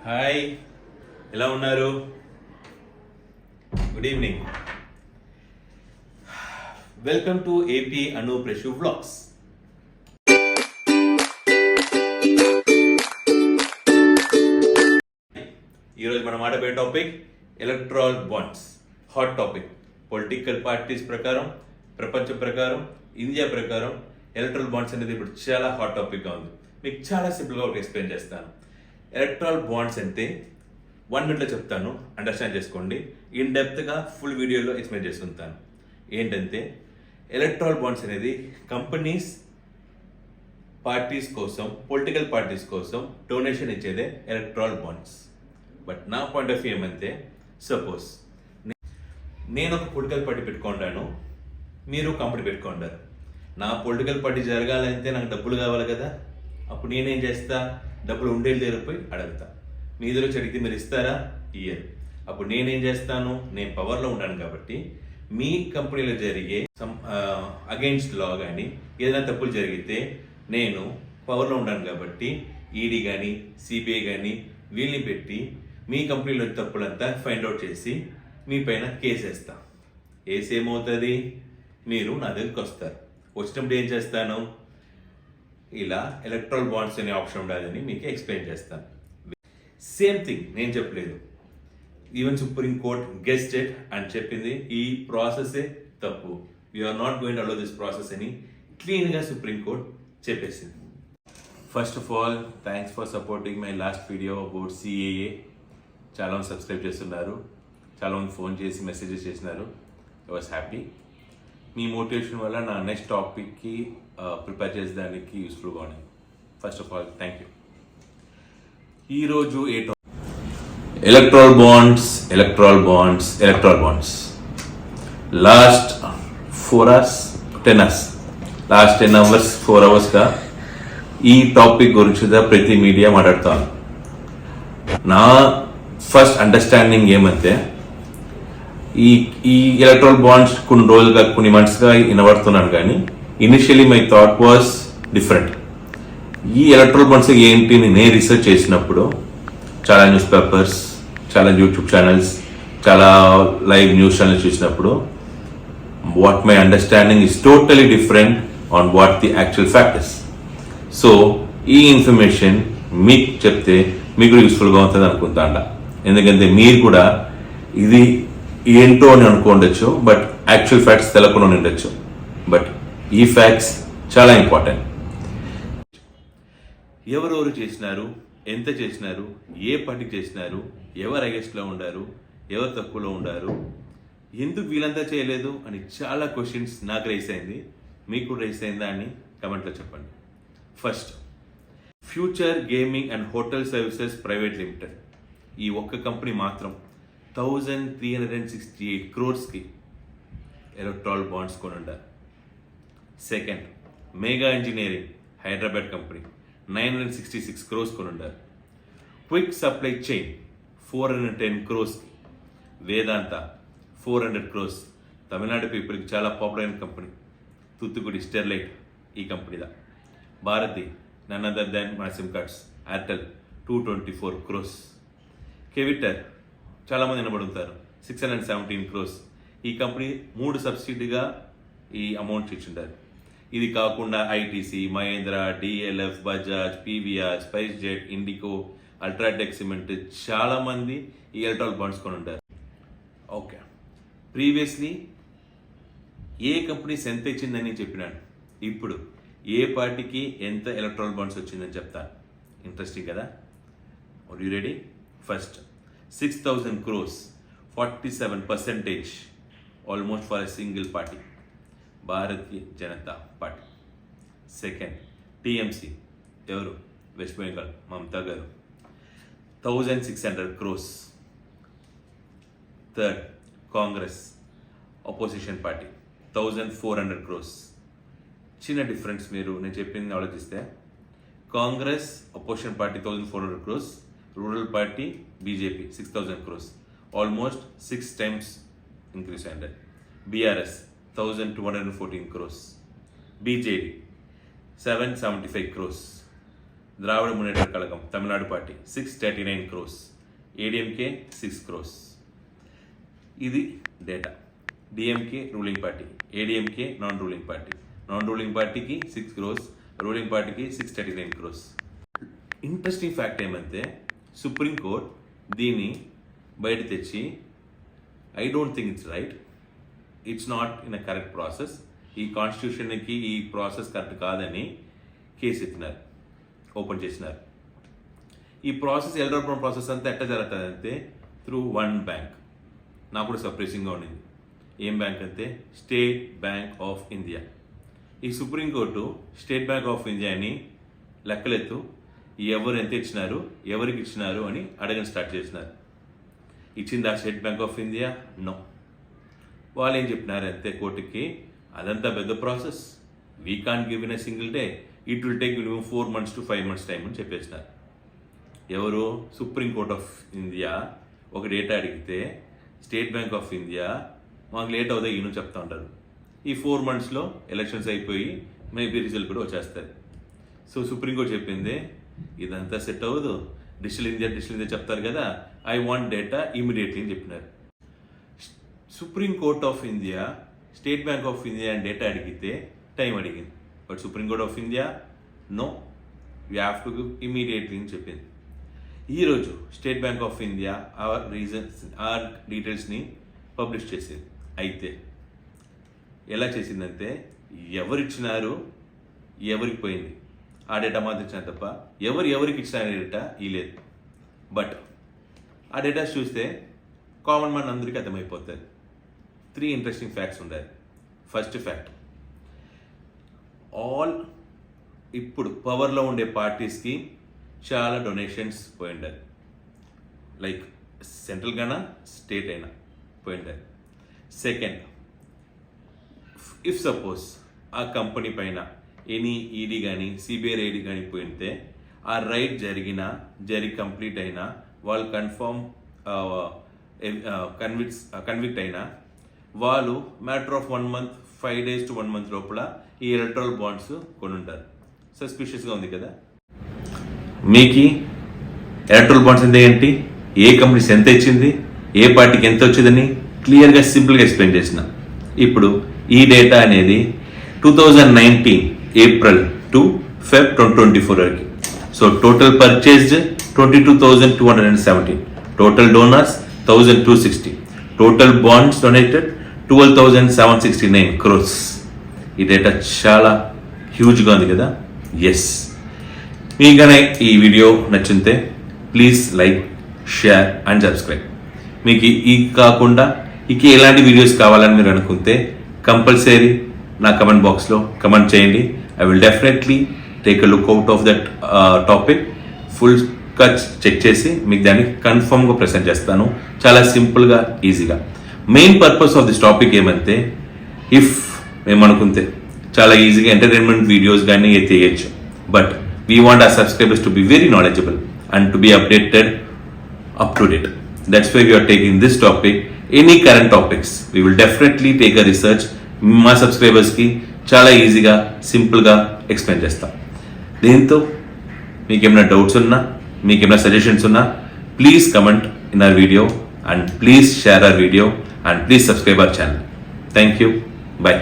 Hi, ఎలా ఉన్నారు? Good evening. Welcome to AP Anu fresh vlogs. ఈరోజు మనం ఆడబోయే topic electoral bonds. Hot topic. Political parties ప్రకారం, ప్రపంచం ప్రకారం, ఇండియా ప్రకారం ఎలక్ట్రల్ బాండ్స్ అనేది ఇప్పుడు చాలా హాట్ టాపిక్గా ఉంది. మీకు చాలా సింపుల్గా ఒకటి ఎక్స్ప్లెయిన్ చేస్తాను. ఎలక్ట్రల్ బాండ్స్ అంటే 1 minute చెప్తాను, అండర్స్టాండ్ చేసుకోండి. ఇన్ డెప్త్గా ఫుల్ వీడియోలో ఎక్స్ప్లెయిన్ చేస్తుంటాను. ఏంటంటే ఎలక్ట్రల్ బాండ్స్ అనేది కంపెనీస్ పార్టీస్ కోసం, పొలిటికల్ పార్టీస్ కోసం డొనేషన్ ఇచ్చేదే ఎలక్ట్రల్ బాండ్స్. బట్ నా పాయింట్ ఆఫ్ వ్యూ ఏమంటే, సపోజ్ నేను ఒక పొలిటికల్ పార్టీ పెట్టుకుంటాను, మీరు కంపెనీ పెట్టుకుంటారు. నా పొలిటికల్ పార్టీ జరగాలంటే నాకు డబ్బులు కావాలి కదా. అప్పుడు నేనేం చేస్తా, డబ్బులు ఉండేది దగ్గరపోయి అడుగుతా. మీ ఎదురు అడిగితే మీరు ఇస్తారా? ఇయ్యరు. అప్పుడు నేనేం చేస్తాను, నేను పవర్లో ఉంటాను కాబట్టి మీ కంపెనీలో జరిగే అగెయిన్స్ట్ లా కానీ ఏదైనా తప్పులు జరిగితే నేను పవర్లో ఉంటాను కాబట్టి ఈడీ కానీ సిబిఐ కానీ వీళ్ళని పెట్టి మీ కంపెనీలో తప్పులంతా ఫైండ్ అవుట్ చేసి మీ పైన కేసు వేస్తా. కేసు ఏమవుతుంది, మీరు నా దగ్గరికి వస్తారు. వచ్చినప్పుడు ఏం చేస్తాను, ఇలా ఎలక్ట్రల్ బాండ్స్ అనే ఆప్షన్ ఉండాలని మీకు ఎక్స్ప్లెయిన్ చేస్తాను. సేమ్ థింగ్ నేను చెప్పలేదు, even Supreme Court guessed it అని చెప్పింది ఈ ప్రాసెసే తప్పు, we are not going to allow this process అని క్లీన్గా సుప్రీం కోర్ట్ చెప్పేసింది. First of all thanks for supporting my last video about CAA. చాలామంది సబ్స్క్రైబ్ చేస్తున్నారు, చాలామంది ఫోన్ చేసి మెసేజెస్ చేసినారు. I was happy. మీ మోటివేషన్ వల్ల నా నెక్స్ట్ టాపిక్కి ప్రిపేర్ చేసేదానికి యూస్ఫుల్గా ఉంది. First of all thank you. ఈరోజు ఏ topic, electoral bonds. Last 4 hours 10 hours last 10 hours 4 hours ఈ టాపిక్ గురించి ప్రతి మీడియా మాట్లాడుతాను. నా ఫస్ట్ అండర్స్టాండింగ్ ఏమంటే, ఈ ఎలక్ట్రల్ బాండ్స్ కొన్ని రోజులుగా, కొన్ని మంత్స్గా వినబడుతున్నాను, కానీ initially my thought was different. ఈ ఎలక్ట్రల్ బాండ్స్ ఏంటి నేను రీసెర్చ్ చేసినప్పుడు చాలా న్యూస్ పేపర్స్, చాలా యూట్యూబ్ ఛానల్స్, చాలా లైవ్ న్యూస్ ఛానల్స్ చూసినప్పుడు what my understanding is totally different on what the actual fact is. So ఈ ఇన్ఫర్మేషన్ మీకు చెప్తే మీకు యూస్ఫుల్గా ఉంటుంది అనుకుంటా. ఎందుకంటే మీరు కూడా ఇది ఏంటో అని అనుకోండొచ్చు, బట్ యాక్చువల్ ఫ్యాక్ట్స్ తెలకుండా ఉండొచ్చు. బట్ ఈ ఫ్యాక్ట్స్ చాలా ఇంపార్టెంట్. ఎవరెవరు చేసినారు, ఎంత చేసినారు, ఏ పార్టీకి చేసినారు, ఎవరు అగెన్స్ట్లో ఉండారు, ఎవరు తక్కువలో ఉండారు, ఎందుకు వీళ్ళంతా చేయలేదు అని చాలా క్వశ్చన్స్ నాకు రైస్ అయింది. మీకు రైస్ అయిందా అని కమెంట్లో చెప్పండి. First, future gaming and hotel services private limited, ఈ ఒక్క కంపెనీ మాత్రం 1368 crores ఎలక్ట్రల్ బాండ్స్ కొనుండారు. Second, mega engineering Hyderabad company 966 crores కొనుండారు. Quick supply chain 410 crores. Vedanta 400 crores. Tamil Nadu పీపుల్కి చాలా పాపులర్ అయిన కంపెనీ. తూత్తుకుడి స్టెర్లైట్ ఈ కంపెనీదా. భారతి నన్ అదర్ దాన్ మన సిమ్ కార్డ్స్ ఎయిర్టెల్ 224 crores. కెవిటర్ చాలామంది వినబడుతారు 617 crores. ఈ కంపెనీ 3 సబ్సిడీగా ఈ అమౌంట్ ఇచ్చిండారు. ఇది కాకుండా ITC, Mahindra, DLF, Bajaj, PVR, SpiceJet, IndiGo, UltraTech cement చాలామంది ఈ ఎలక్ట్రల్ బాండ్స్ కొని ఉంటారు. ఓకే, ప్రీవియస్లీ ఏ కంపెనీస్ ఎంత ఇచ్చిందని చెప్పినాను. ఇప్పుడు ఏ పార్టీకి ఎంత ఎలక్ట్రల్ బాండ్స్ వచ్చిందని చెప్తాను. ఇంట్రెస్టింగ్ కదా. Are you ready? First, 6,000 crores, 47% almost for a single party, Bharatiya Janata party. Second, TMC, ఎవరు? West Bengal Mamata garu, 1,600 crores. Third, Congress opposition party 1,400 crores. చిన్న డిఫరెన్స్ మీరు నేను చెప్పింది ఆలోచిస్తే, Congress opposition party 1,400 crores, rural party BJP 6,000 crores, almost 6 times increase అయ్యింది. BRS 1,214 crores, BJD 775 crores, Dravida Munnetra Kazhagam Tamil Nadu party 639 crores, ADMK 6 crores. ఇది data. DMK ruling party, ADMK non ruling party. Non ruling పార్టీకి 6 crores, ruling పార్టీకి 639 crores. Interesting fact ఏమంటే supreme court దీన్ని బయట తెచ్చి I don't think it's right, it's not in a correct process, ఈ కాన్స్టిట్యూషన్కి ఈ process correct కాదని కేసు ఎత్తినారు, ఓపెన్ చేసినారు. ఈ ప్రాసెస్ ఎలక్టోరల్ ప్రాసెస్ అంతా ఎట్లా జరుగుతుందంటే త్రూ వన్ బ్యాంక్. నాకు కూడా సర్ప్రైజింగ్గా ఉండింది. ఏం బ్యాంక్ అంటే స్టేట్ బ్యాంక్ ఆఫ్ ఇండియా. ఈ సుప్రీంకోర్టు స్టేట్ బ్యాంక్ ఆఫ్ ఇండియాని లెక్కలెత్తు ఎవరు ఎంత ఇచ్చినారు, ఎవరికి ఇచ్చినారు అని అడగని స్టార్ట్ చేసినారు. ఇచ్చింది ఆ State bank of India? No. వాళ్ళు ఏం చెప్పినారు అంతే కోర్టుకి, అదంతా పెద్ద process, we can't give in a single day, it will take minimum 4 months to 5 months time అని చెప్పేసినారు. ఎవరు? సుప్రీంకోర్ట్ ఆఫ్ ఇండియా ఒక డేటా అడిగితే స్టేట్ బ్యాంక్ ఆఫ్ ఇండియా మాకు లేట్ అవుదా ఈయన చెప్తా ఉంటారు. ఈ 4 monthsలో ఎలక్షన్స్ అయిపోయి మేబీ రిజల్ట్ కూడా వచ్చేస్తారు. సో సుప్రీంకోర్టు చెప్పింది ఇదంతా సెట్ అవ్వదు, డిజిటల్ ఇండియా చెప్తారు కదా, ఐ వాంట్ డేటా ఇమీడియట్లీ అని చెప్పినారు. Supreme court of India state bank of India అని డేటా అడిగితే టైం అడిగింది. But supreme court of India no, you have to give immediately అని చెప్పింది. ఈరోజు స్టేట్ బ్యాంక్ ఆఫ్ ఇండియా ఆ డీటెయిల్స్ని పబ్లిష్ చేసింది. అయితే ఎలా చేసిందంటే ఎవరిచ్చినారు, ఎవరికి పోయింది ఆ డేటా మాత్రం ఇచ్చిన తప్ప ఎవరికి ఇచ్చిన డేటా ఇలేదు. బట్ ఆ డేటా చూస్తే కామన్ మ్యాన్ అందరికీ అర్థమైపోతుంది. 3 ఇంట్రెస్టింగ్ ఫ్యాక్ట్స్ ఉన్నాయి. ఫస్ట్ ఫ్యాక్ట్, ఆల్ ఇప్పుడు పవర్లో ఉండే పార్టీస్కి చాలా డొనేషన్స్ పోయిండారు. లైక్ సెంట్రల్ గానా స్టేట్ అయినా పోయిండారు. సెకండ్, ఇఫ్ సపోజ్ ఆ కంపెనీ పైన ఎనీ ఈడీ కానీ సిబిఐ రైడ్ కానీ పోయింటే ఆ రైడ్ జరిగి కంప్లీట్ అయినా వాళ్ళు కన్విక్ట్ అయినా వాళ్ళు matter of 1 month 5 days to 1 month లోపల ఈ ఎలక్ట్రల్ బాండ్స్ కొనుంటారు. సస్పిషియస్గా ఉంది కదా. మీకు ఎలక్ట్రల్ బాండ్స్ అంటే ఏంటి, ఏ కంపెనీస్ ఎంత ఇచ్చింది, ఏ పార్టీకి ఎంత వచ్చిందని క్లియర్గా సింపుల్గా ఎక్స్ప్లెయిన్ చేసిన. ఇప్పుడు ఈ డేటా అనేది 2019 April to Feb 2024 వరకు. So total purchased 22,217, total donors 1,260, total bonds donated 12,769 crores. ఈ డేటా చాలా హ్యూజ్గా ఉంది కదా. ఎస్, మీకనే ఈ వీడియో నచ్చితే please like, share and subscribe. మీకు ఈ కాకుండా ఇక ఎలాంటి వీడియోస్ కావాలని మీరు అనుకుంటే కంపల్సరీ నా కమెంట్ బాక్స్లో కమెంట్ చేయండి. I will definitely take a look out of that topic. Full కచ్ చెక్ చేసి మీకు దాన్ని కన్ఫర్మ్గా ప్రెజెంట్ చేస్తాను, చాలా సింపుల్గా, ఈజీగా. Main purpose of this topic ఏమంటే, ఇఫ్ మేమనుకుంటే చాలా ఈజీగా ఎంటర్టైన్మెంట్ వీడియోస్ కానీ తీయచ్చు, but we want our subscribers to be very knowledgeable and to be updated, up to date. That's why we are taking this topic. Any current topics, we will definitely take a research. మా సబ్స్క్రైబర్స్కి చాలా ఈజీగా, సింపుల్గా explain చేస్తాం. దీంతో మీకేమైనా doubts ఉన్నా, మీకేమైనా సజెషన్స్ ఉన్నా, please comment in our video and please share our video and please subscribe our channel. Thank you. By.